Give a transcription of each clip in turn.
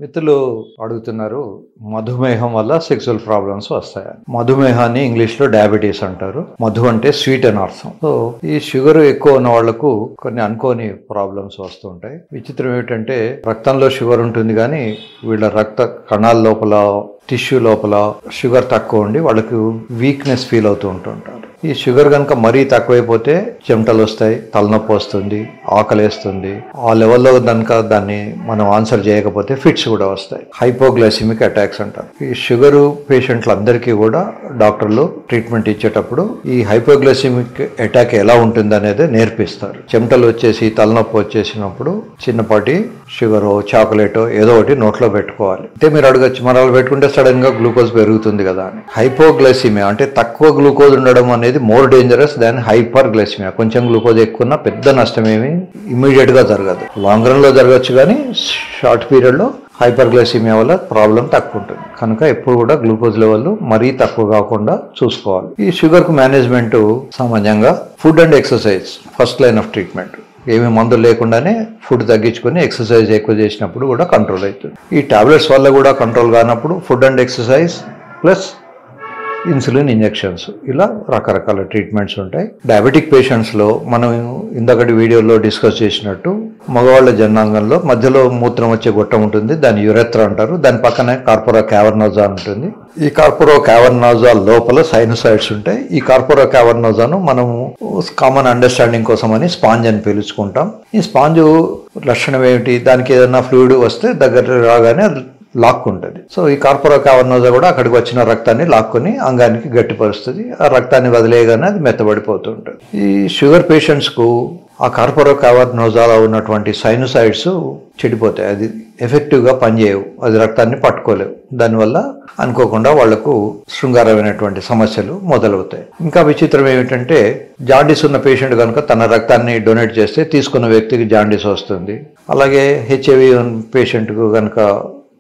మిత్రులు అడుగుతున్నారు, మధుమేహం వల్ల సెక్సువల్ ప్రాబ్లమ్స్ వస్తాయి. మధుమేహాన్ని ఇంగ్లీష్లో డయాబెటీస్ అంటారు. మధు అంటే స్వీట్ అని అర్థం. సో ఈ షుగర్ ఎక్కువ ఉన్న వాళ్లకు కొన్ని అనుకోని ప్రాబ్లమ్స్ వస్తుంటాయి. విచిత్రం ఏమిటంటే రక్తంలో షుగర్ ఉంటుంది కానీ వీళ్ళ రక్త కణాల లోపల టిష్యూ లోపల షుగర్ తక్కువ ఉండి వాళ్ళకు వీక్నెస్ ఫీల్ అవుతూ ఉంటుంటారు. ఈ షుగర్ కనుక మరీ తక్కువైపోతే చెమటలు వస్తాయి, తలనొప్పి వస్తుంది, ఆకలేస్తుంది. ఆ లెవెల్లో కనుక దాన్ని మనం ఆన్సర్ చేయకపోతే ఫిట్స్ కూడా వస్తాయి. హైపోగ్లైసిమిక్ అటాక్స్ అంటారు. ఈ షుగర్ పేషెంట్లందరికీ కూడా డాక్టర్లు ట్రీట్మెంట్ ఇచ్చేటప్పుడు ఈ హైపోగ్లైసిమిక్ అటాక్ ఎలా ఉంటుంది అనేది నేర్పిస్తారు. చెమటలు వచ్చేసి తలనొప్పి వచ్చేసినప్పుడు చిన్నపాటి షుగర్ చాక్లెట్ ఏదో ఒకటి నోట్లో పెట్టుకోవాలి. అంటే మీరు అడగచ్చు, మరి అలా పెట్టుకుంటే సడన్ గా గ్లూకోజ్ పెరుగుతుంది కదా అని. హైపోగ్లైసిమియా అంటే తక్కువ గ్లూకోజ్ ఉండడం అనేది more dangerous than hyper glycaemia. కొంచెం గ్లూకోజ్ ఎక్కువ పెద్ద నష్టం ఏమి ఇమీడియట్ గా జరగదు. లాంగ్ రన్ లో జరగచ్చు కానీ షార్ట్ పీరియడ్ లో హైపర్ గ్లైసిమియా వల్ల ప్రాబ్లం తక్కువ ఉంటుంది. కనుక ఎప్పుడు కూడా గ్లూకోజ్ లెవెల్ మరీ తక్కువ కాకుండా చూసుకోవాలి. ఈ షుగర్ కు మేనేజ్మెంట్ సామాన్యంగా food and exercise first line of treatment. ఏమి మందులు లేకుండానే ఫుడ్ తగ్గించుకొని ఎక్సర్సైజ్ ఎక్కువ చేసినప్పుడు కూడా కంట్రోల్ అవుతుంది. ఈ టాబ్లెట్స్ వల్ల కూడా కంట్రోల్ కానప్పుడు food and exercise plus insulin injections, ఇలా రకరకాల ట్రీట్మెంట్స్ ఉంటాయి. డయాబెటిక్ పేషెంట్స్లో మనం ఇందాకటి వీడియోలో డిస్కస్ చేసినట్టు మగవాళ్ళ జనాంగంలో మధ్యలో మూత్రం వచ్చే గొట్టం ఉంటుంది, దాన్ని యురెత్రా అంటారు. దాని పక్కనే కార్పోరా క్యావర్నోజా ఉంటుంది. ఈ కార్పోరా క్యావర్నోజా లోపల సైనోసైడ్స్ ఉంటాయి. ఈ కార్పోరా క్యావర్నోజాను మనము కామన్ అండర్స్టాండింగ్ కోసం అని స్పాంజ్ అని పిలుచుకుంటాం. ఈ స్పాంజ్ లక్షణం ఏమిటి? దానికి ఏదైనా ఫ్లూయిడ్ వస్తే దగ్గర రాగానే లాక్కుంటుంది. సో ఈ కార్పోరా క్యావర్నోజా కూడా అక్కడికి వచ్చిన రక్తాన్ని లాక్కొని అంగానికి గట్టిపరుస్తుంది. ఆ రక్తాన్ని వదిలేయగానే అది మెత్తబడిపోతుంటుంది. ఈ షుగర్ పేషెంట్స్కు ఆ కార్పోరా క్యావర్నోజాలో ఉన్నటువంటి సైనోసైడ్స్ చెడిపోతాయి. అది ఎఫెక్టివ్గా పనిచేయవు, అది రక్తాన్ని పట్టుకోలేవు. దానివల్ల అనుకోకుండా వాళ్లకు శృంగారమైనటువంటి సమస్యలు మొదలవుతాయి. ఇంకా విచిత్రం ఏమిటంటే జాండీస్ ఉన్న పేషెంట్ కనుక తన రక్తాన్ని డొనేట్ చేస్తే తీసుకున్న వ్యక్తికి జాండీస్ వస్తుంది. అలాగే హెచ్ఐవి పేషెంట్కు కనుక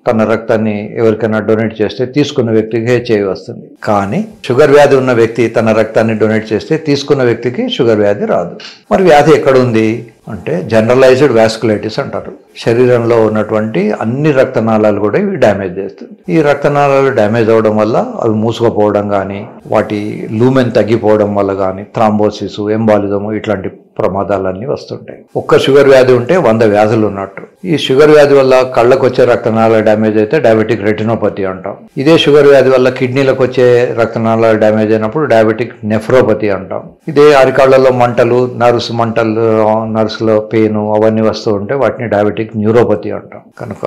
తన రక్తాన్ని ఎవరికైనా డొనేట్ చేస్తే తీసుకున్న వ్యక్తికి హెచ్ఐవి వస్తుంది. కానీ షుగర్ వ్యాధి ఉన్న వ్యక్తి తన రక్తాన్ని డొనేట్ చేస్తే తీసుకున్న వ్యక్తికి షుగర్ వ్యాధి రాదు. మరి వ్యాధి ఎక్కడుంది అంటే జనరలైజ్డ్ వాస్కులైటిస్ అంటారు. శరీరంలో ఉన్నటువంటి అన్ని రక్తనాళాలు కూడా ఇవి డ్యామేజ్ చేస్తుంది. ఈ రక్తనాళాలు డ్యామేజ్ అవ్వడం వల్ల అవి మూసుకుపోవడం కానీ, వాటి లూమెన్ తగ్గిపోవడం వల్ల కానీ థ్రాంబోసిస్, ఎంబాలిజం ఇట్లాంటి ప్రమాదాలన్నీ వస్తుంటాయి. ఒక్క షుగర్ వ్యాధి ఉంటే 100 వ్యాధులు ఉన్నట్టు. ఈ షుగర్ వ్యాధి వల్ల కళ్ళకు వచ్చే రక్తనాళాలు డ్యామేజ్ అయితే డయాబెటిక్ రెటినోపతి అంటాం. ఇదే షుగర్ వ్యాధి వల్ల కిడ్నీలకు వచ్చే రక్తనాళాలు డ్యామేజ్ అయినప్పుడు డయాబెటిక్ నెఫ్రోపతి అంటాం. ఇదే అరికాళ్లలో మంటలు, నర్వ్స్లో పెయిన్ అవన్నీ వస్తూ ఉంటే వాటిని డయాబెటిక్ న్యూరోపతి అంటాం. కనుక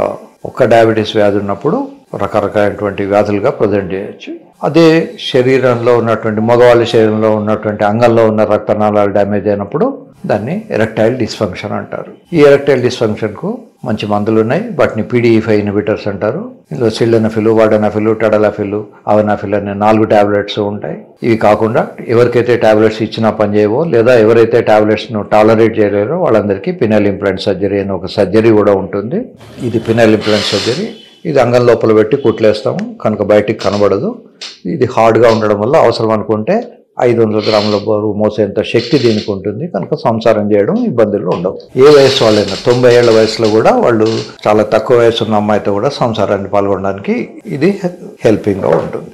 ఒక్క డయాబెటీస్ వ్యాధి ఉన్నప్పుడు రకరకాలైనటువంటి వ్యాధులుగా ప్రజెంట్ చేయొచ్చు. అదే శరీరంలో ఉన్నటువంటి మగవాళ్ళ శరీరంలో ఉన్నటువంటి అంగంలో ఉన్న రక్తనాళాలు డ్యామేజ్ అయినప్పుడు దాన్ని ఎరెక్టైల్ డిస్ఫంక్షన్ అంటారు. ఈ ఎరెక్టైల్ డిస్ఫంక్షన్కు మంచి మందులు ఉన్నాయి. వాటిని PDE5 ఇన్హిబిటర్స్ అంటారు. ఇందులో సిల్డెనఫిల్, వార్డెనఫిల్, టడలాఫిల్, అవనాఫిల్ అనే 4 టాబ్లెట్స్ ఉంటాయి. ఇవి కాకుండా ఎవరికైతే టాబ్లెట్స్ ఇచ్చినా పనిచేయవో లేదా ఎవరైతే టాబ్లెట్స్ను టాలరేట్ చేయలేరో వాళ్ళందరికీ పినల్ ఇంప్లాంట్ సర్జరీ అనే ఒక సర్జరీ కూడా ఉంటుంది. ఇది పినల్ ఇంప్లాంట్ సర్జరీ. ఇది అంగం లోపల పెట్టి కుట్లేస్తాము కనుక బయటికి కనబడదు. ఇది హార్డ్గా ఉండడం వల్ల అవసరం అనుకుంటే 500 గ్రాముల బరువు మోసేంత శక్తి దీనికి ఉంటుంది. కనుక సంసారం చేయడం ఇబ్బందులు ఉండవు. ఏ వయసు వాళ్ళైనా 90 ఏళ్ల వయసులో కూడా వాళ్ళు చాలా తక్కువ వయసు ఉన్న అమ్మాయితో కూడా సంసారాన్ని పాల్గొనడానికి ఇది హెల్పింగ్గా ఉంటుంది.